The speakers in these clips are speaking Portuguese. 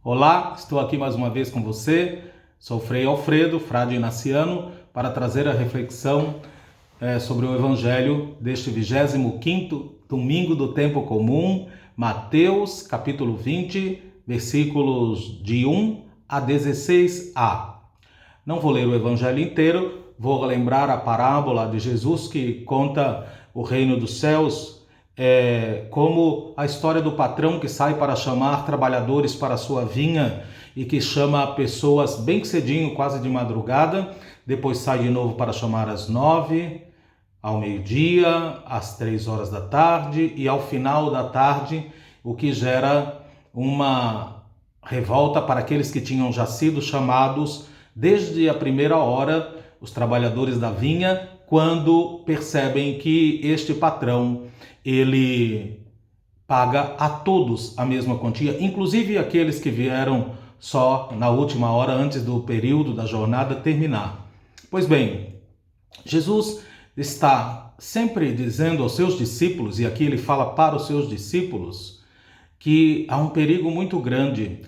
Olá, estou aqui mais uma vez com você. Sou Frei Alfredo, frade inaciano, para trazer a reflexão sobre o Evangelho deste 25º domingo do tempo comum, Mateus, capítulo 20, versículos de 1 a 16a. Não vou ler o Evangelho inteiro, vou lembrar a parábola de Jesus que conta o reino dos céus, como a história do patrão que sai para chamar trabalhadores para a sua vinha e que chama pessoas bem cedinho, quase de madrugada, depois sai de novo para chamar às 9, ao meio-dia, às 3 horas da tarde e ao final da tarde, o que gera uma revolta para aqueles que tinham já sido chamados desde a primeira hora, os trabalhadores da vinha, quando percebem que este patrão, ele paga a todos a mesma quantia, inclusive aqueles que vieram só na última hora antes do período da jornada terminar. Pois bem, Jesus está sempre dizendo aos seus discípulos, e aqui ele fala para os seus discípulos, que há um perigo muito grande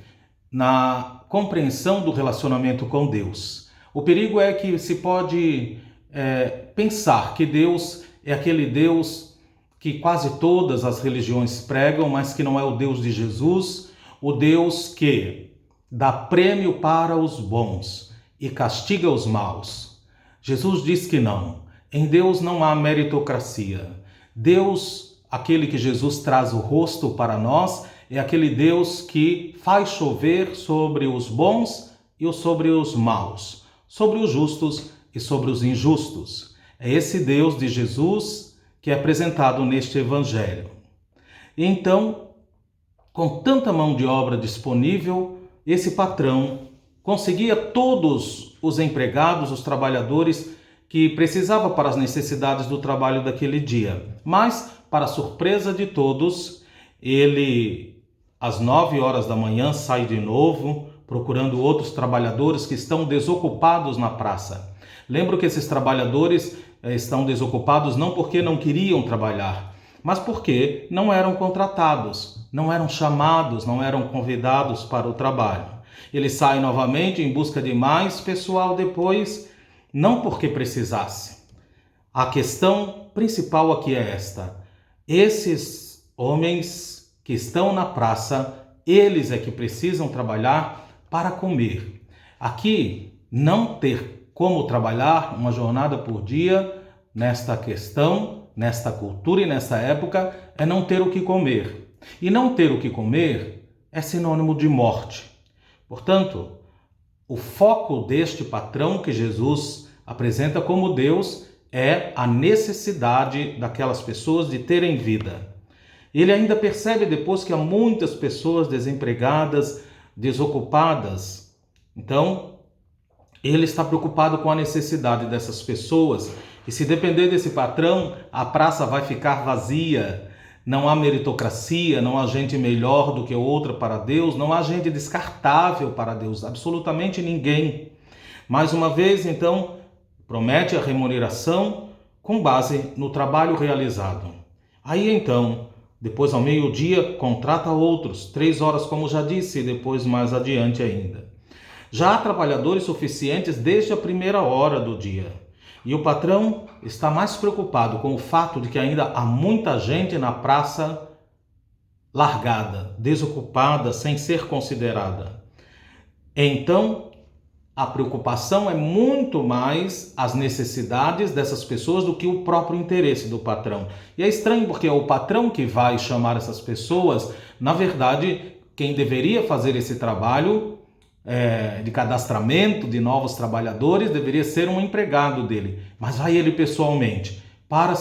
na compreensão do relacionamento com Deus. O perigo é que se pode pensar que Deus é aquele Deus que quase todas as religiões pregam, mas que não é o Deus de Jesus, o Deus que dá prêmio para os bons e castiga os maus. Jesus diz que não. Em Deus não há meritocracia. Deus, aquele que Jesus traz o rosto para nós, é aquele Deus que faz chover sobre os bons e sobre os maus, sobre os justos e sobre os injustos. É esse Deus de Jesus que é apresentado neste Evangelho. E então, com tanta mão de obra disponível, esse patrão conseguia todos os empregados, os trabalhadores que precisava para as necessidades do trabalho daquele dia. Mas, para surpresa de todos, ele, às 9 horas da manhã, sai de novo, procurando outros trabalhadores que estão desocupados na praça. Lembro que esses trabalhadores estão desocupados não porque não queriam trabalhar, mas porque não eram contratados, não eram chamados, não eram convidados para o trabalho. Ele sai novamente em busca de mais pessoal depois, não porque precisasse. A questão principal aqui é esta: esses homens que estão na praça, eles é que precisam trabalhar para comer. Aqui, não ter como trabalhar uma jornada por dia, nesta questão, nesta cultura e nessa época, é não ter o que comer. E não ter o que comer é sinônimo de morte. Portanto, o foco deste patrão que Jesus apresenta como Deus é a necessidade daquelas pessoas de terem vida. Ele ainda percebe depois que há muitas pessoas desempregadas, desocupadas. Então, ele está preocupado com a necessidade dessas pessoas e se depender desse patrão, a praça vai ficar vazia. Não há meritocracia, não há gente melhor do que outra para Deus, não há gente descartável para Deus, absolutamente ninguém. Mais uma vez, então, promete a remuneração com base no trabalho realizado. Aí então, depois ao meio-dia, contrata outros, 3 horas como já disse, e depois mais adiante ainda. Já há trabalhadores suficientes desde a primeira hora do dia. E o patrão está mais preocupado com o fato de que ainda há muita gente na praça largada, desocupada, sem ser considerada. Então, a preocupação é muito mais as necessidades dessas pessoas do que o próprio interesse do patrão. E é estranho porque é o patrão que vai chamar essas pessoas. Na verdade, quem deveria fazer esse trabalho de cadastramento de novos trabalhadores deveria ser um empregado dele, mas vai ele pessoalmente para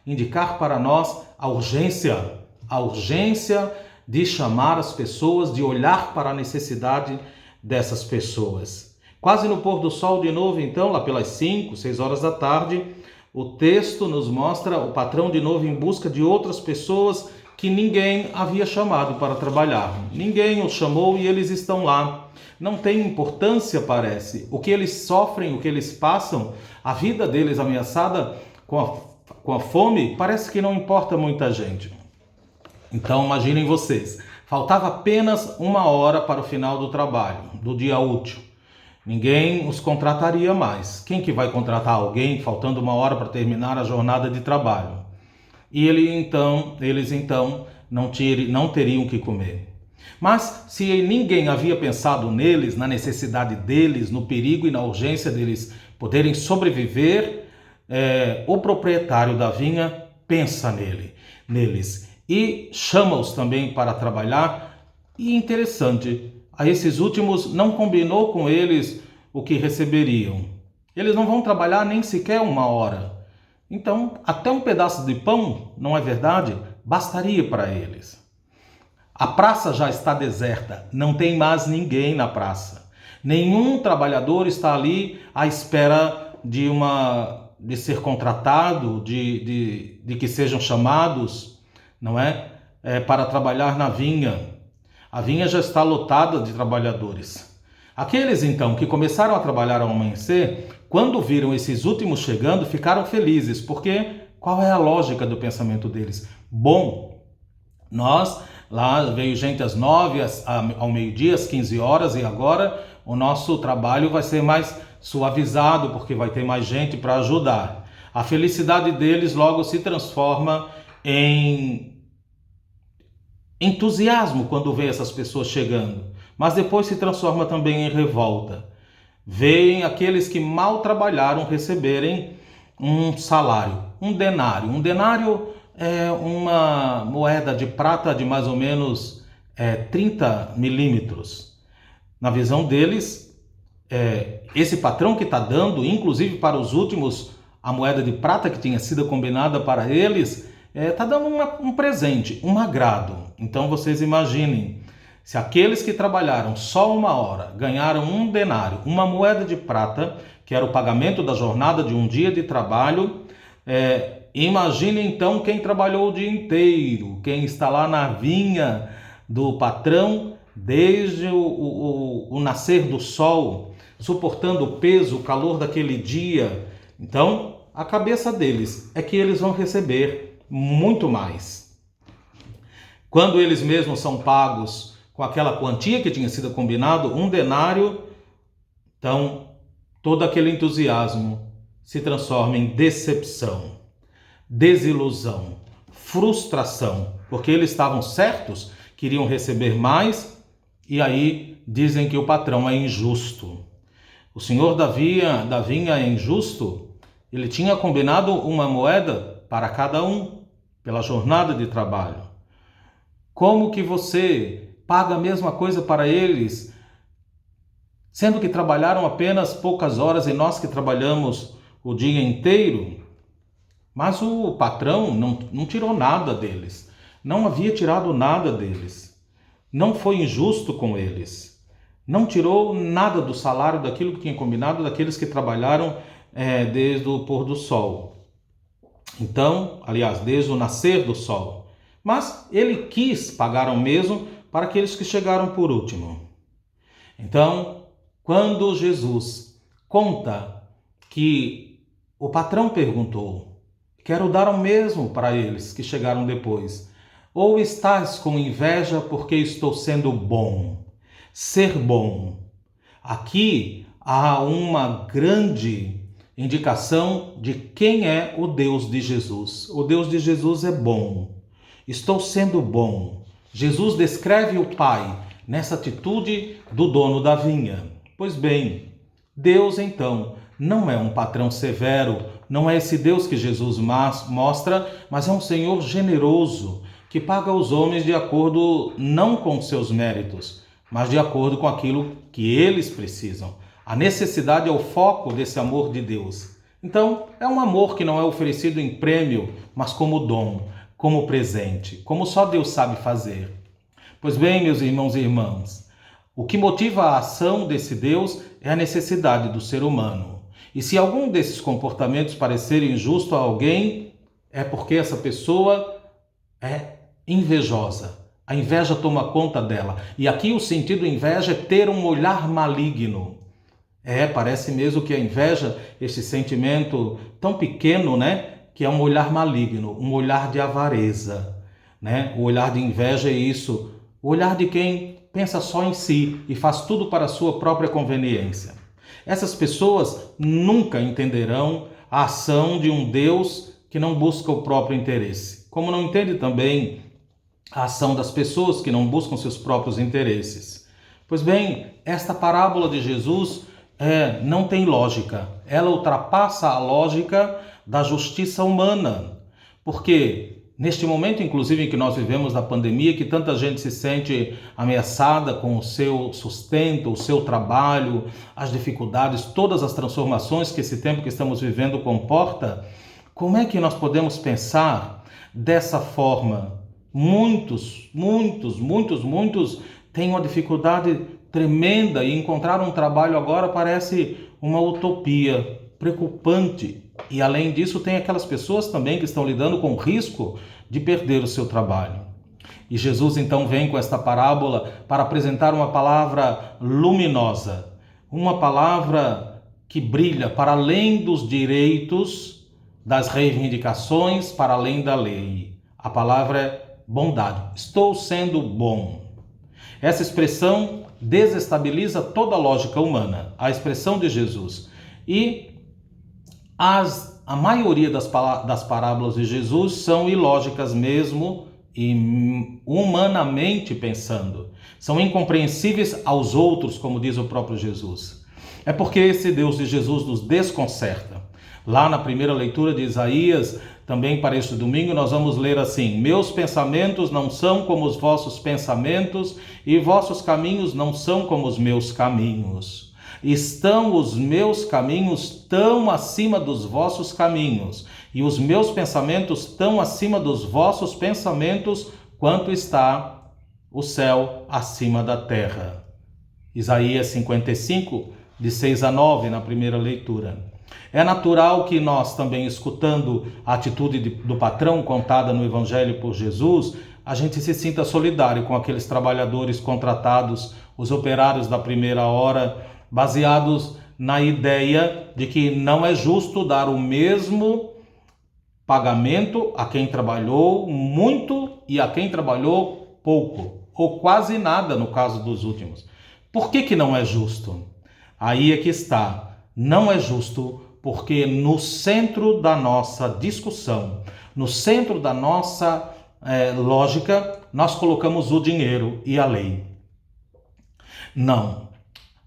indicar para nós a urgência de chamar as pessoas, de olhar para a necessidade dessas pessoas. Quase no pôr do sol de novo, então, lá pelas 5, 6 horas da tarde, o texto nos mostra o patrão de novo em busca de outras pessoas que ninguém havia chamado para trabalhar. Ninguém os chamou e eles estão lá. Não tem importância, parece. O que eles sofrem, o que eles passam, a vida deles ameaçada com a fome, parece que não importa muita gente. Então, imaginem vocês, Faltava apenas 1 hora para o final do trabalho, do dia útil. Ninguém os contrataria mais. Quem que vai contratar alguém faltando 1 hora para terminar a jornada de trabalho? E eles então não teriam que comer. Mas se ninguém havia pensado neles, na necessidade deles, no perigo e na urgência deles poderem sobreviver, o proprietário da vinha pensa neles e chama-os também para trabalhar. E interessante, a esses últimos não combinou com eles o que receberiam. Eles não vão trabalhar nem sequer 1 hora. Então, até um pedaço de pão, não é verdade? Bastaria para eles. A praça já está deserta, não tem mais ninguém na praça. Nenhum trabalhador está ali à espera de ser contratado, de que sejam chamados, não é? Para trabalhar na vinha. A vinha já está lotada de trabalhadores. Aqueles, então, que começaram a trabalhar ao amanhecer, quando viram esses últimos chegando, ficaram felizes, porque qual é a lógica do pensamento deles? Bom, lá veio gente às 9, ao meio-dia, às 15 horas, e agora o nosso trabalho vai ser mais suavizado, porque vai ter mais gente para ajudar. A felicidade deles logo se transforma em entusiasmo quando vê essas pessoas chegando, mas depois se transforma também em revolta. Veem aqueles que mal trabalharam receberem um salário, um denário. Um denário é uma moeda de prata de mais ou menos 30 milímetros. Na visão deles, esse patrão que está dando, inclusive para os últimos, a moeda de prata que tinha sido combinada para eles, está dando um presente, um agrado. Então vocês imaginem, se aqueles que trabalharam só 1 hora ganharam um denário, uma moeda de prata, que era o pagamento da jornada de um dia de trabalho, imagine então quem trabalhou o dia inteiro, quem está lá na vinha do patrão desde o nascer do sol, suportando o peso, o calor daquele dia. Então, a cabeça deles é que eles vão receber muito mais. Quando eles mesmos são pagos com aquela quantia que tinha sido combinado, um denário, então todo aquele entusiasmo se transforma em decepção, desilusão, frustração, porque eles estavam certos, queriam receber mais, e aí dizem que o patrão é injusto. O senhor da vinha é injusto? Ele tinha combinado 1 moeda para cada um, pela jornada de trabalho. Como que você paga a mesma coisa para eles, sendo que trabalharam apenas poucas horas e nós que trabalhamos o dia inteiro? Mas o patrão não tirou nada deles, não havia tirado nada deles, não foi injusto com eles, não tirou nada do salário daquilo que tinha combinado daqueles que trabalharam desde o pôr do sol. Então, aliás, desde o nascer do sol. Mas ele quis pagar ao mesmo para aqueles que chegaram por último. Então, quando Jesus conta que o patrão perguntou: quero dar o mesmo para eles que chegaram depois, ou estás com inveja porque estou sendo bom? Ser bom. Aqui há uma grande indicação de quem é o Deus de Jesus. O Deus de Jesus é bom. Estou sendo bom. Jesus descreve o Pai nessa atitude do dono da vinha. Pois bem, Deus então não é um patrão severo, não é esse Deus que Jesus mostra, mas é um Senhor generoso, que paga os homens de acordo não com seus méritos, mas de acordo com aquilo que eles precisam. A necessidade é o foco desse amor de Deus. Então, é um amor que não é oferecido em prêmio, mas como dom, como presente, como só Deus sabe fazer. Pois bem, meus irmãos e irmãs, o que motiva a ação desse Deus é a necessidade do ser humano. E se algum desses comportamentos parecerem injusto a alguém, é porque essa pessoa é invejosa. A inveja toma conta dela. E aqui o sentido inveja é ter um olhar maligno. Parece mesmo que a inveja, esse sentimento tão pequeno, que é um olhar maligno, um olhar de avareza, O olhar de inveja é isso, o olhar de quem pensa só em si e faz tudo para a sua própria conveniência. Essas pessoas nunca entenderão a ação de um Deus que não busca o próprio interesse, como não entende também a ação das pessoas que não buscam seus próprios interesses. Pois bem, esta parábola de Jesus não tem lógica. Ela ultrapassa a lógica da justiça humana. Porque neste momento, inclusive, em que nós vivemos da pandemia, que tanta gente se sente ameaçada com o seu sustento, o seu trabalho, as dificuldades, todas as transformações que esse tempo que estamos vivendo comporta, como é que nós podemos pensar dessa forma? Muitos têm uma dificuldade tremenda e encontrar um trabalho agora parece uma utopia, preocupante. E além disso, tem aquelas pessoas também que estão lidando com o risco de perder o seu trabalho. E Jesus então vem com esta parábola para apresentar uma palavra luminosa, uma palavra que brilha para além dos direitos, das reivindicações, para além da lei. A palavra é bondade. Estou sendo bom. Essa expressão desestabiliza toda a lógica humana, a expressão de Jesus. E a maioria das parábolas de Jesus são ilógicas mesmo, e humanamente pensando. São incompreensíveis aos outros, como diz o próprio Jesus. É porque esse Deus de Jesus nos desconcerta. Lá na primeira leitura de Isaías, também para este domingo, nós vamos ler assim: meus pensamentos não são como os vossos pensamentos, e vossos caminhos não são como os meus caminhos. Estão os meus caminhos tão acima dos vossos caminhos, e os meus pensamentos tão acima dos vossos pensamentos, quanto está o céu acima da terra. Isaías 55, de 6 a 9, na primeira leitura. É natural que nós também, escutando a atitude do patrão contada no Evangelho por Jesus, a gente se sinta solidário com aqueles trabalhadores contratados, os operários da primeira hora, baseados na ideia de que não é justo dar o mesmo pagamento a quem trabalhou muito e a quem trabalhou pouco, ou quase nada no caso dos últimos. Por que não é justo? Aí é que está. Não é justo porque no centro da nossa discussão, no centro da nossa lógica, nós colocamos o dinheiro e a lei. Não.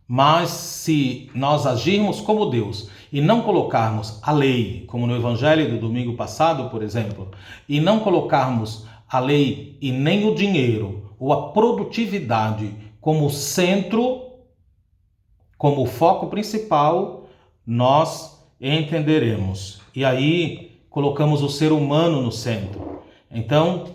Mas se nós agirmos como Deus e não colocarmos a lei, como no Evangelho do domingo passado, por exemplo, e não colocarmos a lei e nem o dinheiro ou a produtividade como centro, como foco principal, nós entenderemos. E aí colocamos o ser humano no centro. Então,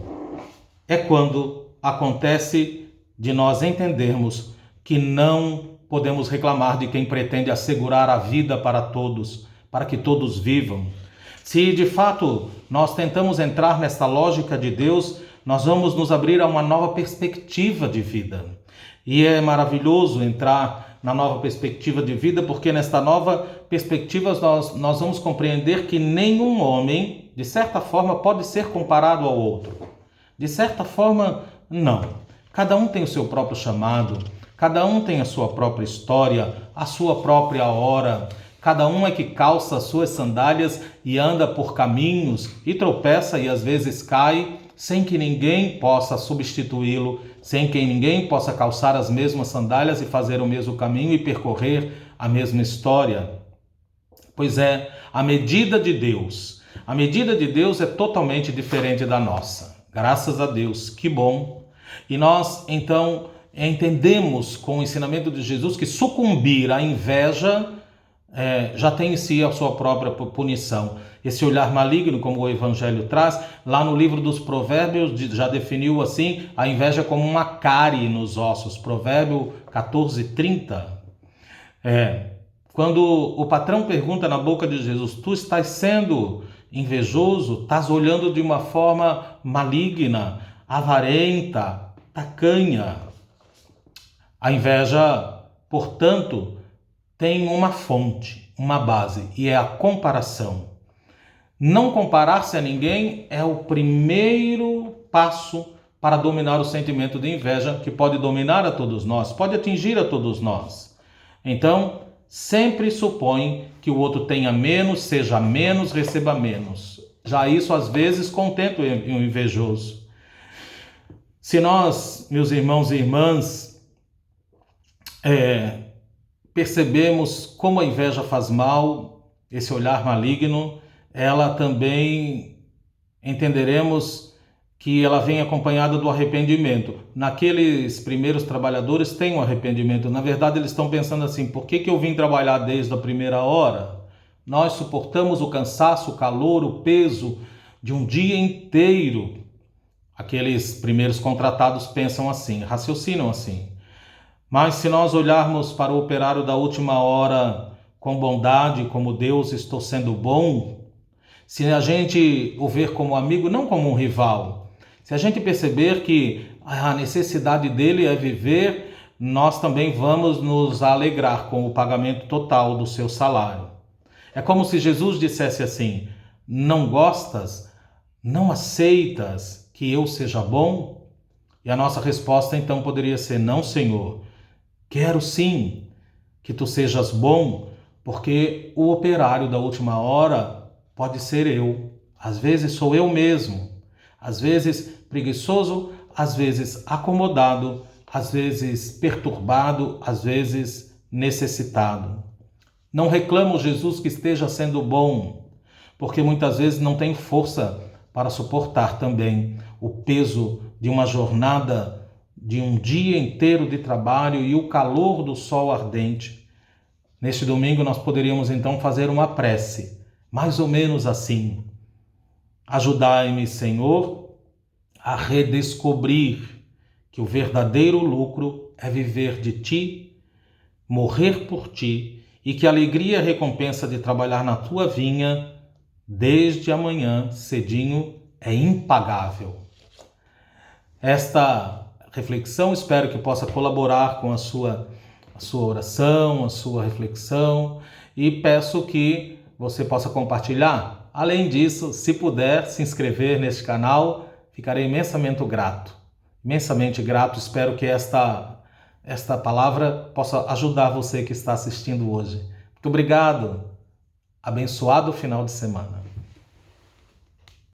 é quando acontece de nós entendermos que não podemos reclamar de quem pretende assegurar a vida para todos, para que todos vivam. Se de fato nós tentamos entrar nesta lógica de Deus, nós vamos nos abrir a uma nova perspectiva de vida. E é maravilhoso entrar na nova perspectiva de vida, porque nesta nova perspectiva nós vamos compreender que nenhum homem, de certa forma, pode ser comparado ao outro. De certa forma, não. Cada um tem o seu próprio chamado, cada um tem a sua própria história, a sua própria hora. Cada um é que calça as suas sandálias e anda por caminhos e tropeça e às vezes cai, sem que ninguém possa substituí-lo, sem que ninguém possa calçar as mesmas sandálias e fazer o mesmo caminho e percorrer a mesma história. Pois é, a medida de Deus é totalmente diferente da nossa. Graças a Deus, que bom. E nós, então, entendemos com o ensinamento de Jesus que sucumbir à inveja já tem em si a sua própria punição. Esse olhar maligno, como o Evangelho traz, lá no livro dos Provérbios já definiu assim a inveja como uma cárie nos ossos. Provérbio 14:30. Quando o patrão pergunta na boca de Jesus: tu estás sendo invejoso, estás olhando de uma forma maligna, avarenta, tacanha. A inveja, portanto, tem uma fonte, uma base, e é a comparação. Não comparar-se a ninguém é o primeiro passo para dominar o sentimento de inveja que pode dominar a todos nós, pode atingir a todos nós. Então, sempre supõe que o outro tenha menos, seja menos, receba menos. Já isso às vezes contenta o invejoso. Se nós, meus irmãos e irmãs, percebemos como a inveja faz mal, esse olhar maligno, ela também entenderemos que ela vem acompanhada do arrependimento. Naqueles primeiros trabalhadores tem um arrependimento. Na verdade, eles estão pensando assim: por que eu vim trabalhar desde a primeira hora? Nós suportamos o cansaço, o calor, o peso de um dia inteiro. Aqueles primeiros contratados pensam assim, raciocinam assim. Mas se nós olharmos para o operário da última hora com bondade, como Deus, estou sendo bom, se a gente o ver como amigo, não como um rival, se a gente perceber que a necessidade dele é viver, nós também vamos nos alegrar com o pagamento total do seu salário. É como se Jesus dissesse assim: não gostas, não aceitas que eu seja bom? E a nossa resposta então poderia ser: não, Senhor, quero sim que tu sejas bom, porque o operário da última hora pode ser eu. Às vezes sou eu mesmo, às vezes preguiçoso, às vezes acomodado, às vezes perturbado, às vezes necessitado. Não reclamo, Jesus, que esteja sendo bom, porque muitas vezes não tenho força para suportar também o peso de uma jornada, de um dia inteiro de trabalho e o calor do sol ardente. Neste domingo nós poderíamos então fazer uma prece, mais ou menos assim: ajudai-me, Senhor, a redescobrir que o verdadeiro lucro é viver de Ti, morrer por Ti, e que a alegria e a recompensa de trabalhar na Tua vinha desde amanhã cedinho é impagável. Esta reflexão espero que possa colaborar com a sua oração, a sua reflexão, e peço que você possa compartilhar. Além disso, se puder se inscrever neste canal, ficarei imensamente grato. Imensamente grato, espero que esta palavra possa ajudar você que está assistindo hoje. Muito obrigado. Abençoado final de semana.